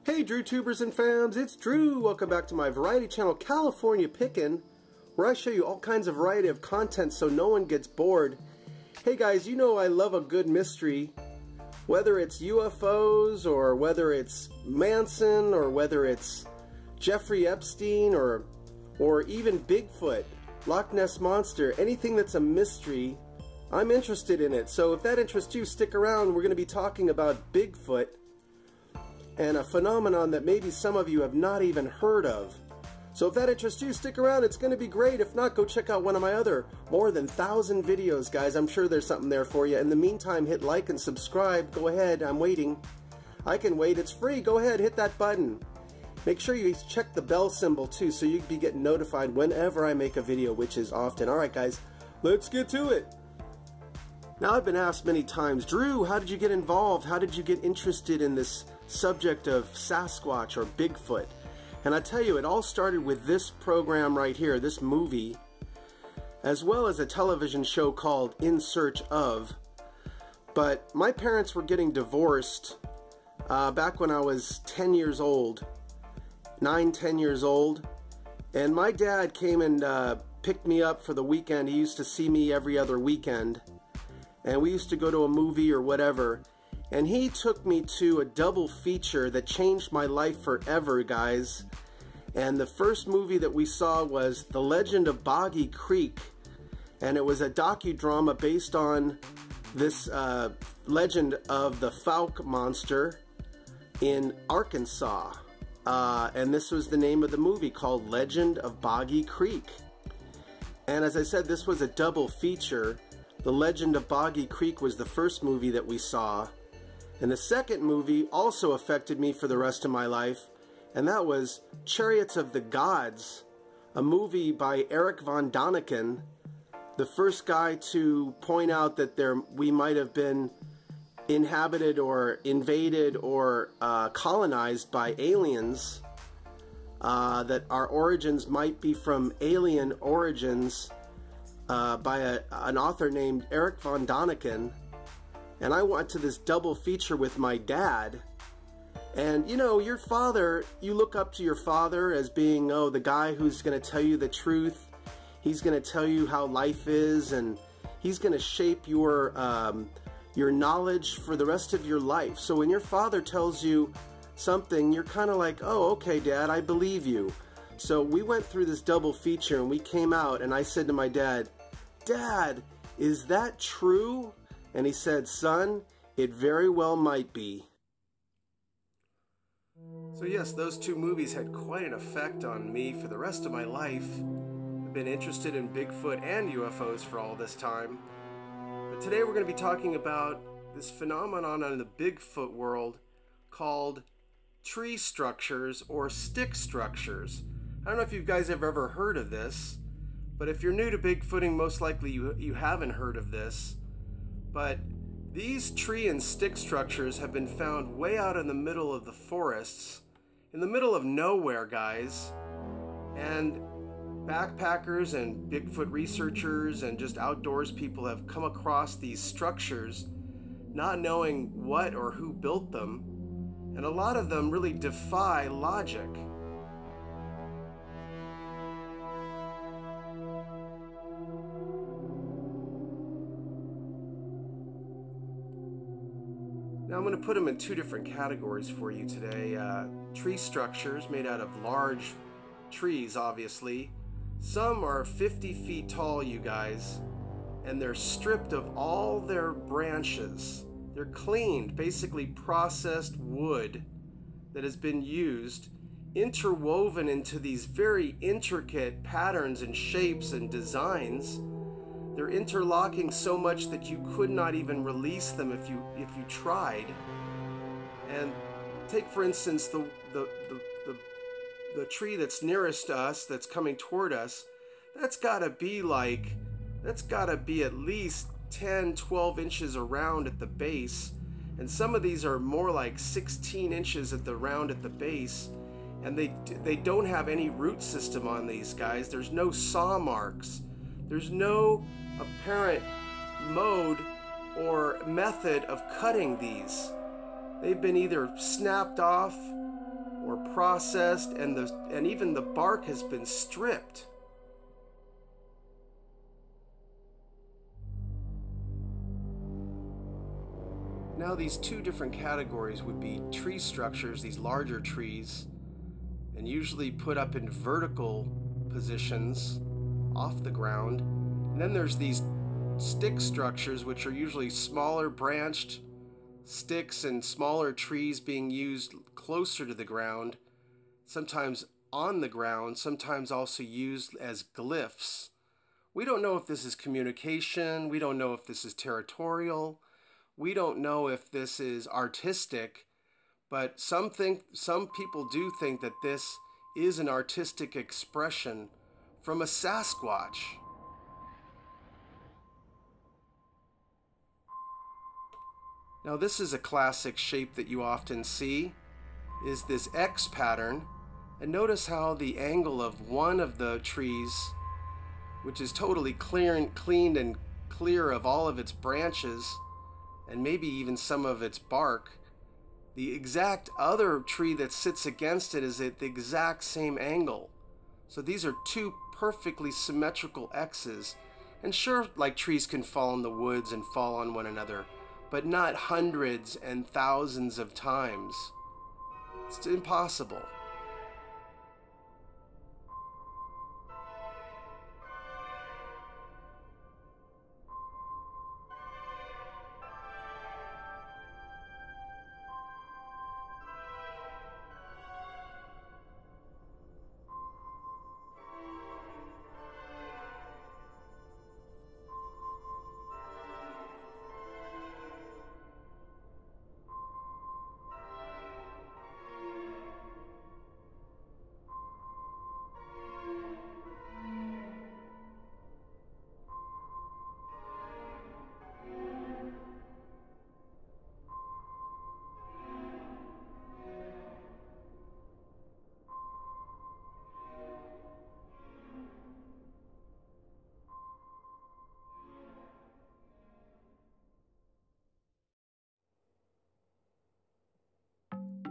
Hey Drew tubers and fams, it's Drew. Welcome back to my variety channel California Pickin', where I show you all kinds of variety of content so no one gets bored. Hey guys, you know I love a good mystery, whether it's UFOs or whether it's Manson or whether it's Jeffrey Epstein or even Bigfoot, Loch Ness Monster, anything that's a mystery, I'm interested in it. So if that interests you, stick around. We're going to be talking about Bigfoot and a phenomenon that maybe some of you have not even heard of. So if that interests you, stick around. It's going to be great. If not, go check out one of my other more than 1,000 videos, guys. I'm sure there's something there for you. In the meantime, hit like and subscribe. Go ahead. I'm waiting. I can wait. It's free. Go ahead. Hit that button. Make sure you check the bell symbol, too, so you can be getting notified whenever I make a video, which is often. Alright, guys. Let's get to it. Now, I've been asked many times, Drew, how did you get involved? How did you get interested in this subject of Sasquatch or Bigfoot? And I tell you, it all started with this program right here, this movie, as well as a television show called In Search Of. But my parents were getting divorced back when I was 10 years old, 9, 10 years old, and my dad came and picked me up for the weekend. He used to see me every other weekend, and we used to go to a movie or whatever. And he took me to a double feature that changed my life forever, guys. And the first movie that we saw was The Legend of Boggy Creek. And it was a docudrama based on this legend of the Fouke monster in Arkansas. And this was the name of the movie, called Legend of Boggy Creek. And as I said, this was a double feature. The Legend of Boggy Creek was the first movie that we saw. And the second movie also affected me for the rest of my life, and that was Chariots of the Gods, a movie by Erich von Däniken, the first guy to point out that we might have been inhabited or invaded or colonized by aliens, that our origins might be from alien origins, by an author named Erich von Däniken. And I went to this double feature with my dad. And you know, your father, you look up to your father as being, oh, the guy who's going to tell you the truth. He's going to tell you how life is, and he's going to shape your knowledge for the rest of your life. So when your father tells you something, you're kind of like, oh, okay, Dad, I believe you. So we went through this double feature, and we came out, and I said to my dad, Dad, is that true? And he said, son, it very well might be. So yes, those two movies had quite an effect on me for the rest of my life. I've been interested in Bigfoot and UFOs for all this time. But today we're going to be talking about this phenomenon in the Bigfoot world called tree structures or stick structures. I don't know if you guys have ever heard of this, but if you're new to Bigfooting, most likely you haven't heard of this. But these tree and stick structures have been found way out in the middle of the forests, in the middle of nowhere, guys. And backpackers and Bigfoot researchers and just outdoors people have come across these structures, not knowing what or who built them. And a lot of them really defy logic. Now I'm going to put them in two different categories for you today. Tree structures made out of large trees, obviously. Some are 50 feet tall, you guys, and they're stripped of all their branches. They're cleaned, basically processed wood that has been used, interwoven into these very intricate patterns and shapes and designs. They're interlocking so much that you could not even release them if you tried. And take, for instance, the tree that's nearest to us, that's coming toward us. That's got to be at least 10, 12 inches around at the base. And some of these are more like 16 inches at the round at the base, and they don't have any root system on these guys. There's no saw marks. There's no apparent mode or method of cutting these. They've been either snapped off or processed, and even the bark has been stripped. Now these two different categories would be tree structures, these larger trees, and usually put up in vertical positions off the ground. And then there's these stick structures, which are usually smaller branched sticks and smaller trees being used closer to the ground, sometimes on the ground, sometimes also used as glyphs. We don't know if this is communication, we don't know if this is territorial, we don't know if this is artistic, but some people do think that this is an artistic expression from a Sasquatch. Now this is a classic shape that you often see, is this X pattern, and notice how the angle of one of the trees, which is totally cleaned and clear of all of its branches, and maybe even some of its bark, the exact other tree that sits against it is at the exact same angle. So these are two perfectly symmetrical X's. And sure, like trees can fall in the woods and fall on one another, but not hundreds and thousands of times. It's impossible.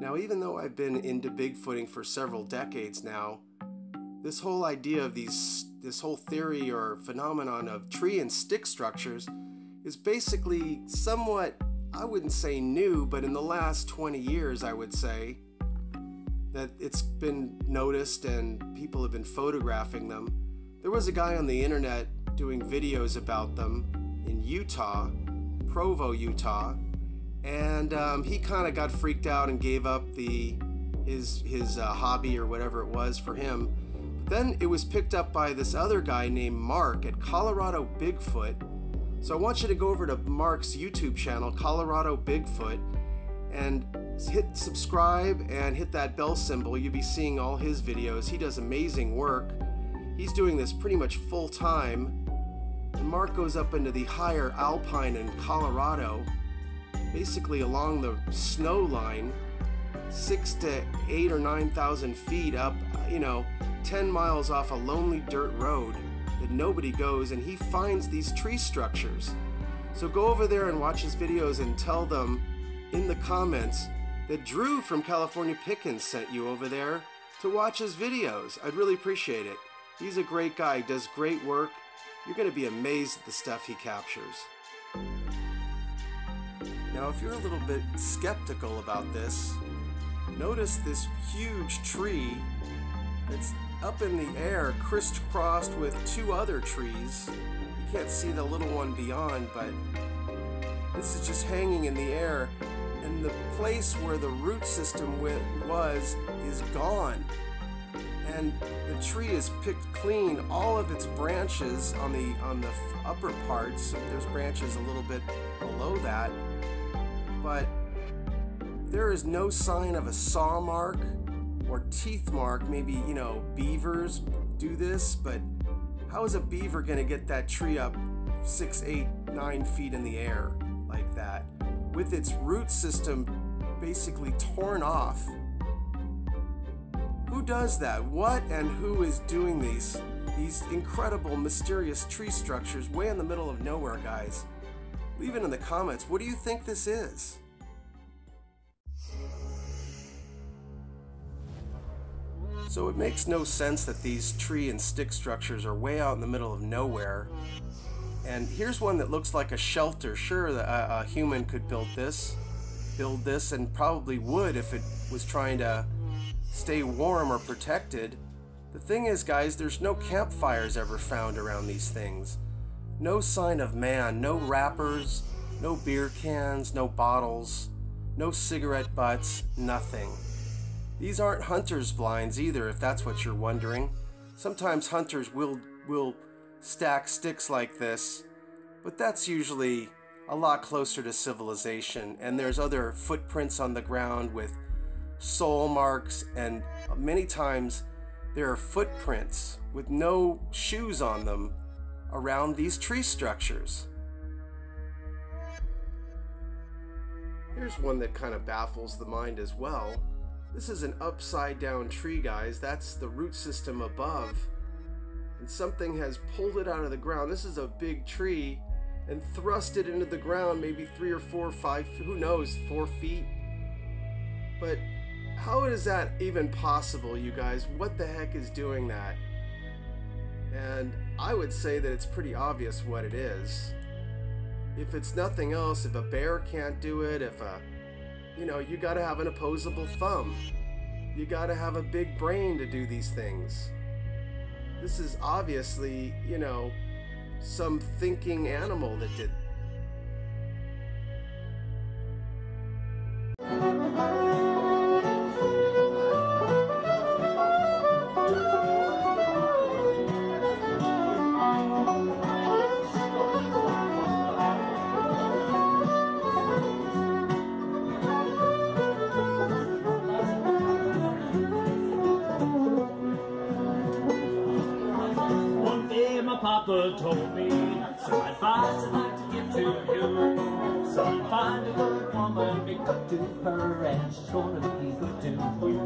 Now, even though I've been into Bigfooting for several decades now, this whole idea of this whole theory or phenomenon of tree and stick structures is basically somewhat, I wouldn't say new, but in the last 20 years, I would say, that it's been noticed and people have been photographing them. There was a guy on the internet doing videos about them in Utah, Provo, Utah, and he kind of got freaked out and gave up his hobby or whatever it was for him. But then it was picked up by this other guy named Mark at Colorado Bigfoot. So I want you to go over to Mark's YouTube channel, Colorado Bigfoot, and hit subscribe and hit that bell symbol. You'll be seeing all his videos. He does amazing work. He's doing this pretty much full time. And Mark goes up into the higher alpine in Colorado, basically along the snow line, 6,000 to 8,000 or 9,000 feet up, 10 miles off a lonely dirt road that nobody goes, and he finds these tree structures. So go over there and watch his videos and tell them in the comments that Drew from California Pickens sent you over there to watch his videos. I'd really appreciate it. He's a great guy, does great work. You're going to be amazed at the stuff he captures. Now, if you're a little bit skeptical about this, notice this huge tree that's up in the air, crisscrossed with two other trees. You can't see the little one beyond, but this is just hanging in the air, and the place where the root system was is gone. And the tree is picked clean. All of its branches on the upper parts, so there's branches a little bit below that, but there is no sign of a saw mark or teeth mark. Maybe, beavers do this, but how is a beaver going to get that tree up 6, 8, 9 feet in the air like that? with its root system basically torn off. Who does that? What and who is doing these incredible, mysterious tree structures way in the middle of nowhere, guys? Leave it in the comments. What do you think this is? So it makes no sense that these tree and stick structures are way out in the middle of nowhere. And here's one that looks like a shelter. Sure, a human could build this, and probably would if it was trying to stay warm or protected. The thing is, guys, there's no campfires ever found around these things. No sign of man, no wrappers, no beer cans, no bottles, no cigarette butts, nothing. These aren't hunter's blinds either, if that's what you're wondering. Sometimes hunters will stack sticks like this, but that's usually a lot closer to civilization, and there's other footprints on the ground with sole marks, and many times there are footprints with no shoes on them around these tree structures. Here's one that kind of baffles the mind as well. This is an upside down tree, guys. That's the root system above, and something has pulled it out of the ground. This is a big tree and thrust it into the ground, maybe 3 or 4 or 5, who knows, 4 feet. But how is that even possible, you guys? What the heck is doing that? And I would say that it's pretty obvious what it is. If it's nothing else, if a bear can't do it, you gotta have an opposable thumb. You gotta have a big brain to do these things. This is obviously, some thinking animal that did. Papa told me some advice I'd like to give to you. Son, find a good woman, be good to her, and she's gonna be good to you.